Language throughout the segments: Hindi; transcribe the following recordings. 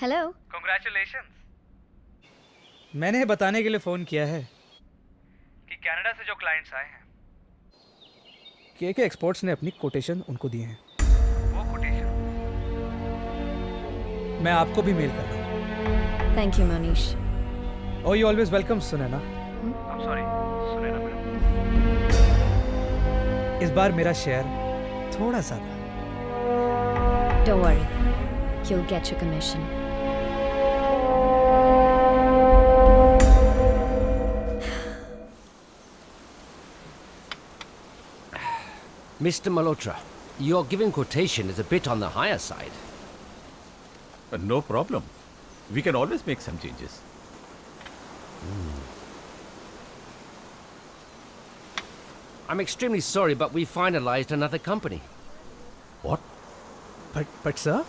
हेलो। Congratulations! मैंने बताने के लिए फ़ोन किया है कि कनाडा से जो क्लाइंट्स आए हैं के एक्सपोर्ट्स ने अपनी कोटेशन उनको दिए हैं। वो कोटेशन मैं आपको भी मेल कर रहा हूँ। Thank you Manish. Oh you always welcome Sunaina. I'm sorry, सुने ना मैडम। इस बार मेरा शेयर थोड़ा ज़्यादा। Don't worry, you'll get your commission. Mr. Malhotra, your given quotation is a bit on the higher side. No problem. We can always make some changes. I'm extremely sorry, but we finalized another company. What? But sir,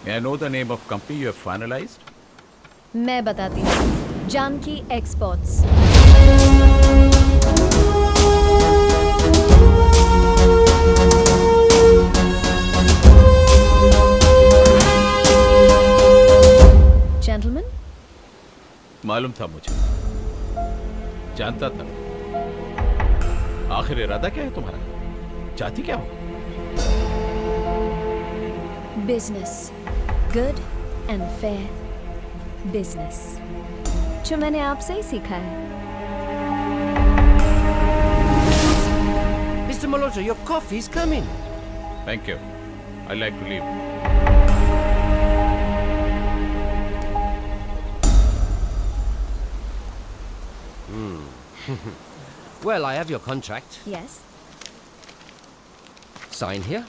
May I know the name of company you have finalized? मैं बताती हूँ। जानकी एक्सपोर्ट्स। Gentlemen, मालूम था मुझे, जानता था। आखिर इरादा क्या है तुम्हारा? चाहती क्या हो? business, good and fair business, जो मैंने आपसे ही सीखा है। Mr. Malhotra, your coffee's coming. Thank you. I'd like to leave. Well, I have your contract. Yes. Sign here.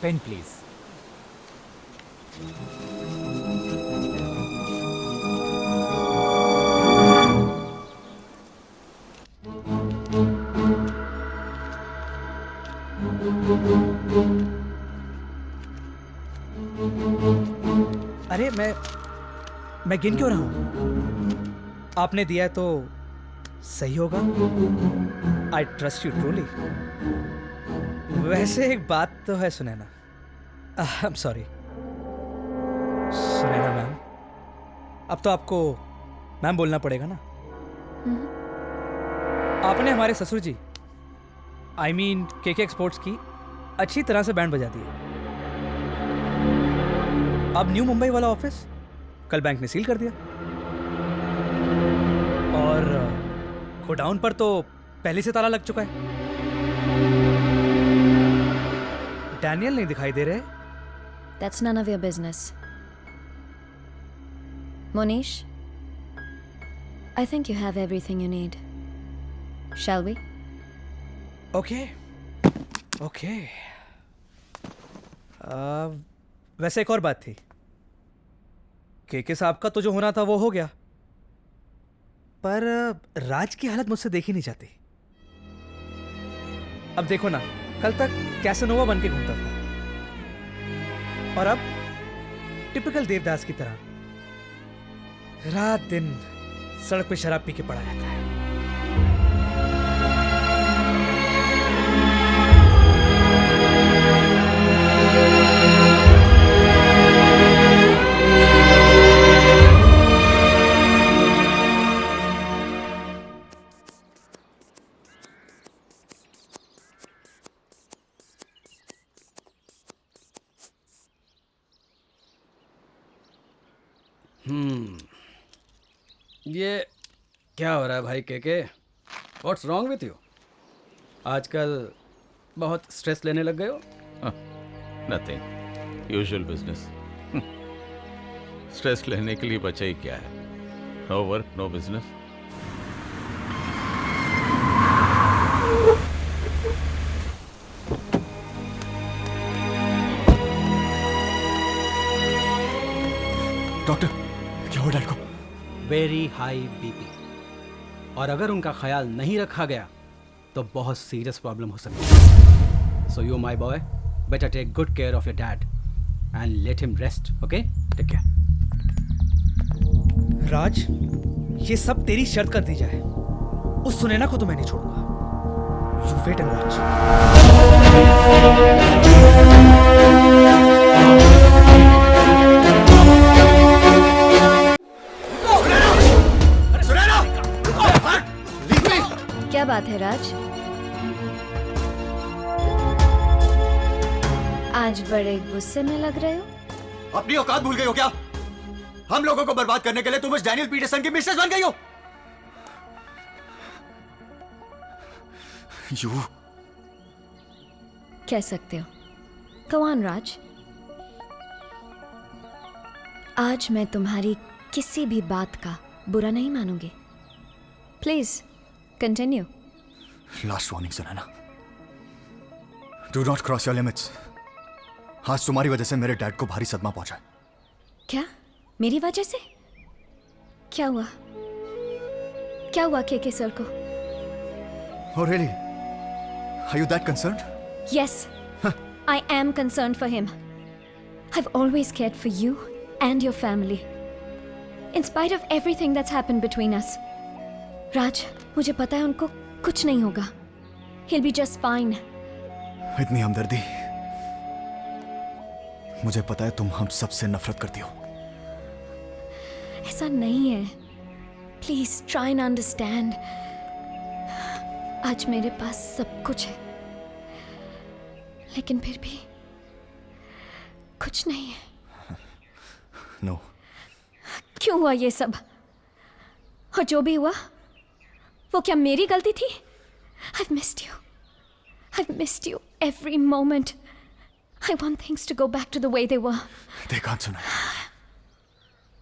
Pen please. अरे मैं गिन क्यों रहा हूं? आपने दिया है तो सही होगा। I trust you truly. वैसे एक बात तो है Sunaina. I am sorry Sunaina ma'am, अब तो आपको मैम बोलना पड़ेगा ना। आपने हमारे ससुर जी आई मीन के एक्सपोर्ट्स की अच्छी तरह से बैंड बजा दी है। अब न्यू मुंबई वाला ऑफिस कल बैंक ने सील कर दिया और गोडाउन पर तो पहले से ताला लग चुका है। डैनियल नहीं दिखाई दे रहे। That's none of your business. Monish, I think you have everything you need. Shall we? Okay okay. वैसे एक और बात थी। के साहब का तो जो होना था वो हो गया, पर राज की हालत मुझसे देखी नहीं जाती। अब देखो ना, कल तक कैसेनोवा बन के घूमता था और अब टिपिकल देवदास की तरह रात दिन सड़क पे शराब पी के पड़ा रहता है। ये क्या हो रहा है भाई के? What's wrong with you? आजकल बहुत स्ट्रेस लेने लग गए हो। Nothing. Usual business. स्ट्रेस लेने के लिए बचा ही क्या है? No work, no business. Doctor, क्या हो डैड को? वेरी हाई बीपी, और अगर उनका ख्याल नहीं रखा गया तो बहुत सीरियस प्रॉब्लम हो सकती है। So you my boy, better take good care of your dad and let him rest. Okay, take care. Raj, ये सब तेरी शर्त का नतीजा है। उस सुनैना को तो मैं नहीं छोड़ूंगा। You wait and watch. बात है राज? आज बड़े गुस्से में लग रहे हो। अपनी औकात भूल गई हो क्या? हम लोगों को बर्बाद करने के लिए तुम इस डैनियल पीटरसन की मिसेस बन गई हो। यू कह सकते हो। Go on, राज। आज मैं तुम्हारी किसी भी बात का बुरा नहीं मानूंगी। Please continue. लास्ट वार्निंग सुनाना, do not cross your limits. आज तुम्हारी वजह से मेरे डैड को भारी सदमा पहुंचा है। क्या? मेरी वजह से? क्या हुआ? क्या हुआ के सर को? Oh really? Are you that concerned? Yes, I am concerned for him. I've always cared for you and your family. In spite of everything that's happened between us. Raj, मुझे पता है उनको कुछ नहीं होगा. He'll be just fine. इतनी हमदर्दी। मुझे पता है तुम हम सबसे नफरत करती हो। ऐसा नहीं है। Please try and understand. आज मेरे पास सब कुछ है, लेकिन फिर भी कुछ नहीं है। No. क्यों हुआ ये सब? और जो भी हुआ वो क्या मेरी गलती थी? I've missed you. I've missed you every moment. I want things to go back to the way they were. They can't सुना।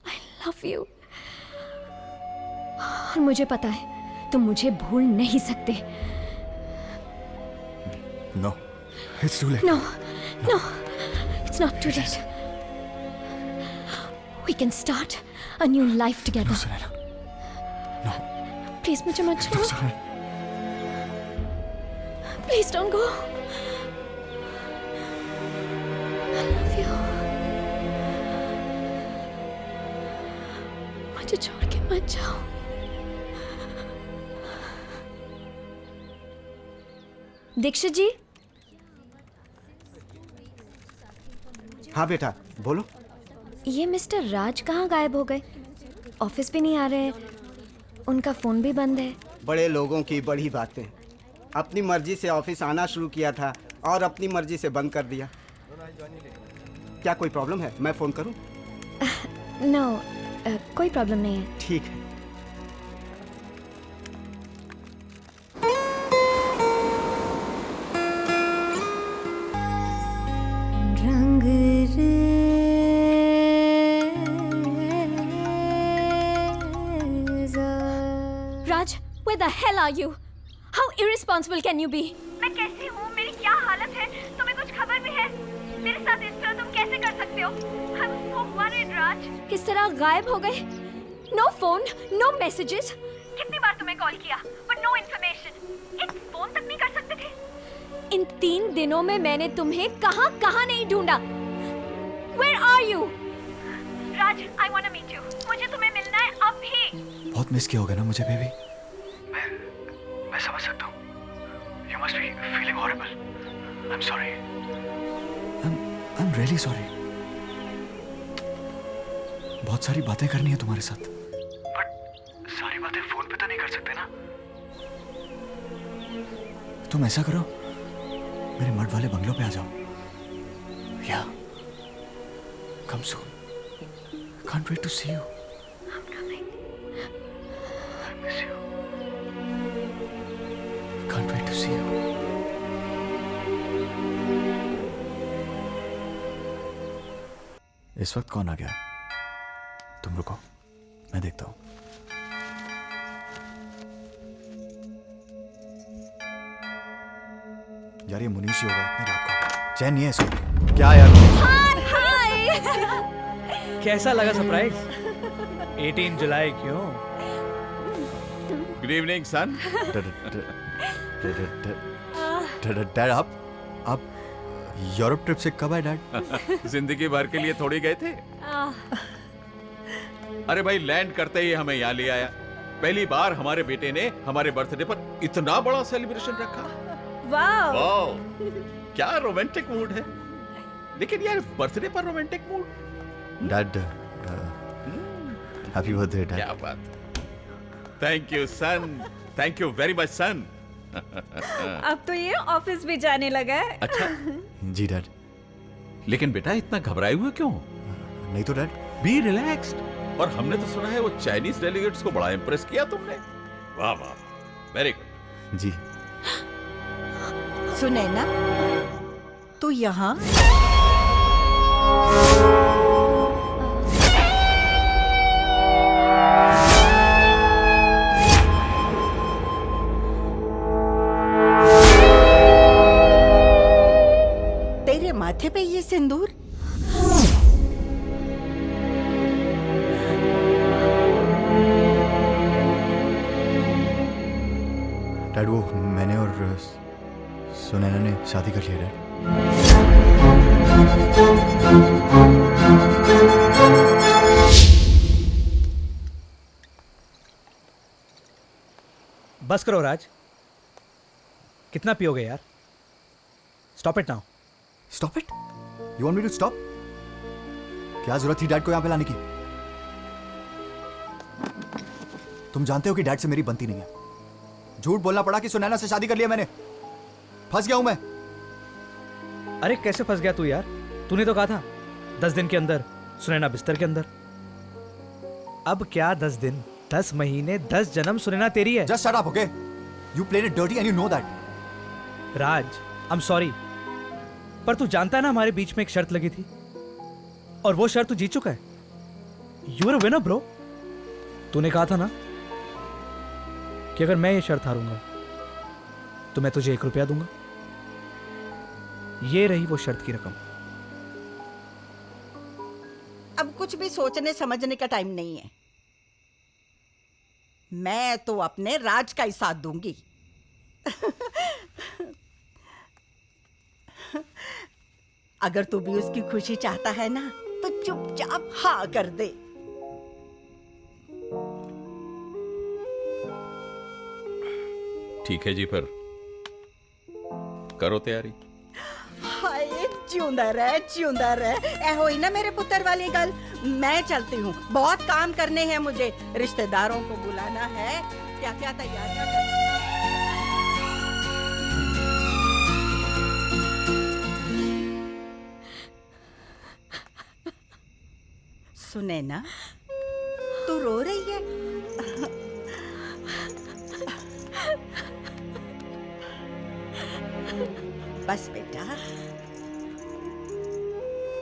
I love you. और मुझे पता है तुम मुझे भूल नहीं सकते। No. It's too late. No, no, it's not too late. We can start a new life together. No, Sunaina. No. Please मुझे मत No, छोड़ो। Sunaina. Please don't go. I love you. मुझे छोड़ के मत जाओ। दीक्षित जी। हाँ बेटा बोलो। ये मिस्टर राज कहाँ गायब हो गए? ऑफिस भी नहीं आ रहे, उनका फोन भी बंद है। बड़े लोगों की बड़ी बातें। अपनी मर्जी से ऑफिस आना शुरू किया था और अपनी मर्जी से बंद कर दिया। क्या कोई प्रॉब्लम है? मैं फोन करूं? नो, कोई प्रॉब्लम नहीं है। ठीक है। रंग राज, where the hell are you? How irresponsible can you be? मैं कैसी हूँ, मेरी क्या हालत है, तुम्हें कुछ खबर भी है? मेरे साथ इस तरह तुम कैसे कर सकते हो? I'm so worried, राज। इस तरह गायब हो गए? No phone, no messages. कितनी बार तुम्हें कॉल किया, but no information. एक फोन तक नहीं कर सकते थे? इन 3 दिनों में मैंने तुम्हें कहाँ नहीं ढूंढा। Where are you? Raj, I wanna meet you. मुझे तुम्हें मिलना है अभी। बहुत मिस किया होगा ना मुझे बेबी? मैं समझ सकता हूँ। You must be feeling horrible. I'm sorry. I'm really sorry. बहुत सारी बातें करनी है तुम्हारे साथ। But सारी बातें फोन पे तो नहीं कर सकते ना? तुम ऐसा करो, मेरे मड वाले बंगलों पे आ जाओ। या कम सून। Can't wait to see you. I'm coming. I miss you. Can't wait to see you. इस वक्त कौन आ गया? तुम रुको, मैं देखता हूं। यार ये मुनीश ही होगा, इतनी रात को चैन नहीं है इसको। क्या यार? कैसा लगा सरप्राइज? 18 जुलाई क्यों? गुड इवनिंग सन। डैड आप यूरोप ट्रिप से कब आए डैड? जिंदगी भर के लिए थोड़ी गए थे। अरे भाई, लैंड करते ही हमें यहाँ ले आया। पहली बार हमारे बेटे ने हमारे बर्थडे पर इतना बड़ा सेलिब्रेशन रखा। वाओ, क्या रोमांटिक मूड है। लेकिन यार, बर्थडे पर romantic mood? Dad happy birthday dad. क्या बात। Thank you son, thank you very much son. अब तो ये ऑफिस भी जाने लगा है। अच्छा। जी डैड। लेकिन बेटा इतना घबराए हुए क्यों? नहीं तो डैड। B relaxed. और हमने तो सुना है वो चाइनीज डेलीगेट्स को बड़ा इंप्रेस किया तुमने। वाह वाह, वेरी गुड। जी। सुनैना, तू यहाँ? तेरे माथे पे ये सिंदूर? डैड वो मैंने और सुनैना ने शादी कर लिया डैड। बस करो राज, कितना पियोगे यार? Stop it now. Stop it? You want me to stop? क्या जरूरत थी डैड को यहाँ पे लाने की? तुम जानते हो कि डैड से मेरी बनती नहीं है। झूठ बोलना पड़ा कि सुनैना से शादी कर लिया मैंने। फंस गया हूं मैं। अरे कैसे फंस गया तू यार? तूने तो कहा था 10 दिन के अंदर सुनैना बिस्तर के अंदर। अब क्या 10 दिन, 10 महीने, 10 जन्म सुनैना तेरी है। Just shut up, okay? You played it dirty and you know that. Raj, I am sorry, पर तू जानता है ना हमारे बीच में एक शर्त लगी थी और वो शर्त तू जीत चुका है। You are a winner bro. तूने कहा था ना कि अगर मैं ये शर्त हारूंगा तो मैं तुझे 1 रुपया दूंगा। ये रही वो शर्त की रकम। अब कुछ भी सोचने समझने का टाइम नहीं है। मैं तो अपने राज का ही साथ दूंगी। अगर तू भी उसकी खुशी चाहता है ना तो चुपचाप हाँ कर दे। ठीक है जी, फिर करो तैयारी। हाय जिंदा रह। ए होई ना मेरे पुत्र वाली गल। मैं चलती हूँ, बहुत काम करने हैं मुझे। रिश्तेदारों को बुलाना है, क्या क्या तैयारियां करनी। सुनैना, तू रो रही है? बस बेटा,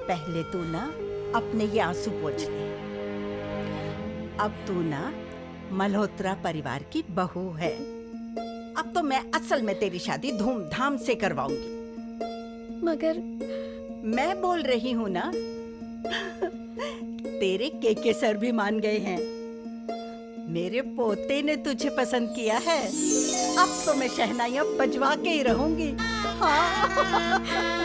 पहले तू ना अपने ये आंसू पोंछ ले। अब तू ना मल्होत्रा परिवार की बहू है। अब तो मैं असल में तेरी शादी धूमधाम से करवाऊंगी। मगर मैं बोल रही हूँ ना, तेरे केके सर भी मान गए हैं। मेरे पोते ने तुझे पसंद किया है। अब तो मैं शहनाइयां बजवा के ही रहूंगी। हाँ।